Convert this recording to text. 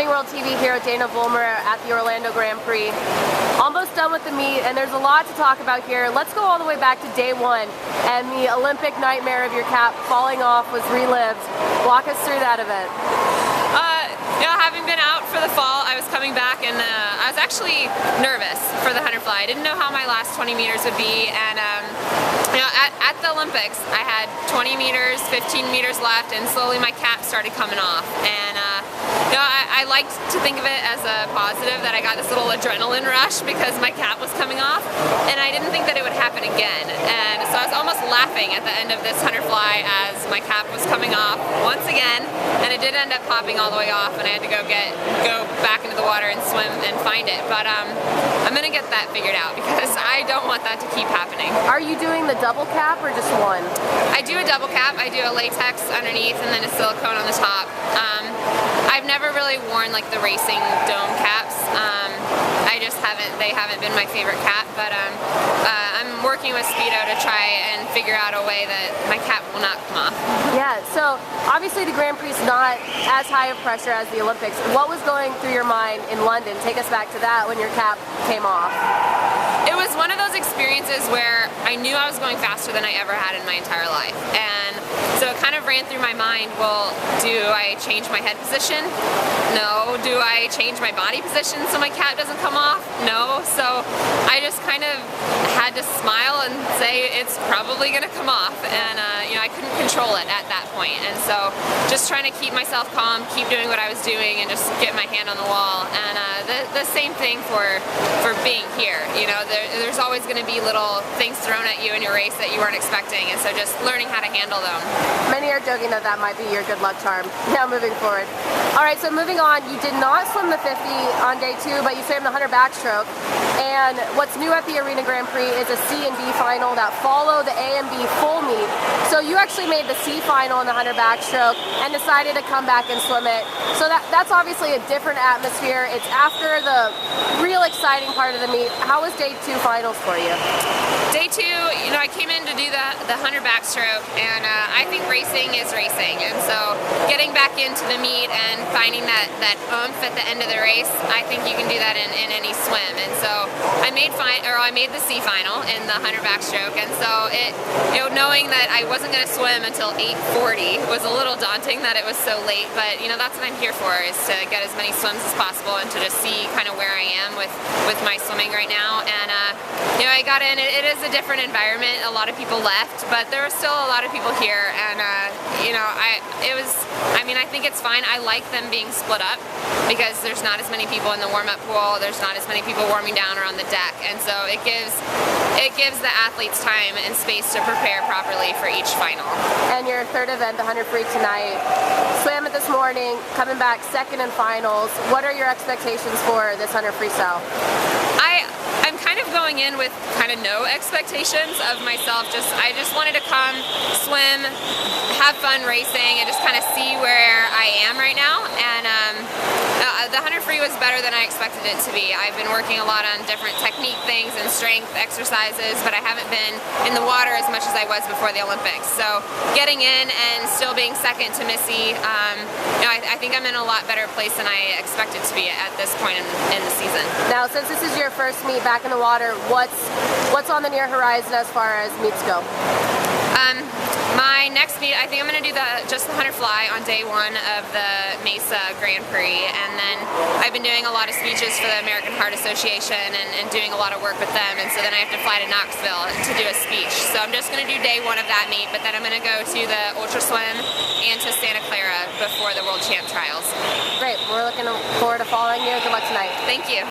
Running World TV here with Dana Vollmer at the Orlando Grand Prix. Almost done with the meet, and there's a lot to talk about here. Let's go all the way back to day one, and the Olympic nightmare of your cap falling off was relived. Walk us through that event. Having been out for the fall, I was coming back and I was actually nervous for the 100 fly. I didn't know how my last 20 meters would be, and at the Olympics, I had 20 meters, 15 meters left, and slowly my cap started coming off. And I liked to think of it as a positive that I got this little adrenaline rush because my cap was coming off, and I didn't think that it would happen again. And so I was almost laughing at the end of this 100 fly as my cap was coming off once again, and it did end up popping all the way off, and I had to go back into the water and swim and find it. But I'm gonna get that figured out because I don't want that to keep happening. Are you doing the double cap or just one? I do a double cap. I do a latex underneath and then a silicone on the top. I've never really worn like the racing dome caps. They haven't been my favorite cap, but I'm working with Speedo to try and figure out a way that my cap will not come off. Yeah, so obviously the Grand Prix is not as high of pressure as the Olympics. What was going through your mind in London? Take us back to that when your cap came off. It was one of those experiences where I knew I was going faster than I ever had in my entire life. And so it kind of ran through my mind, well, do I change my head position? No. Do I change my body position so my cap doesn't come off? No. So I just kind of had to smile and say it's probably going to come off. And I couldn't control it at that point. And so just trying to keep myself calm, keep doing what I was doing, and just get my hand on the wall. And the same thing for being here. There's always going to be little things thrown at you in your race that you weren't expecting, and so just learning how to handle them. Many are joking that that might be your good luck charm. Now moving forward. All right, so moving on, you did not swim the 50 on day 2, but you swam the 100 backstroke. And what's new at the Arena Grand Prix is a C and B final that follow the A and B full meet. So you actually made the C final in the 100 backstroke and decided to come back and swim it. So that's obviously a different atmosphere. It's after the real exciting part of the meet. How was day 2 finals for you? Day 2, I came in to do the 100 backstroke, and I think racing is racing, and so getting back into the meet and finding that oomph at the end of the race, I think you can do that in any swim. And so I made the C final in the 100 backstroke, and so knowing that I wasn't going to swim until 8:40 was a little daunting that it was so late, but that's what I'm here for, is to get as many swims as possible and to just see kind of where I am with my swimming right now. And I got in. It is a different environment. A lot of people left, but there were still a lot of people here, and I think it's fine. I like them being split up because there's not as many people in the warm-up pool. There's not as many people warming down or on the deck, and so it gives the athletes time and space to prepare properly for each final. And your third event, the 100 free tonight, swam it this morning, coming back second in finals. What are your expectations for this 100 freestyle? I'm kind of going in with kind of no expectations of myself. I just wanted to come, swim, have fun racing, and just kind of see where I am right now. And the 100 free was better than I expected it to be. I've been working a lot on different technique things and strength exercises, but I haven't been in the water as much as I was before the Olympics. So getting in and still being second to Missy, I think I'm in a lot better place than I expected to be at this point in the season. Now, since this is your first meet back in the water, what's on the near horizon as far as meets go? My next meet, I think I'm going to do just the 100 fly on day 1 of the Mesa Grand Prix, and then I've been doing a lot of speeches for the American Heart Association and doing a lot of work with them, and so then I have to fly to Knoxville to do a speech. So I'm just going to do day 1 of that meet, but then I'm going to go to the Ultra Swim and to Santa Clara before the World Champ Trials. Great. We're looking forward to following you. Good luck tonight. Thank you.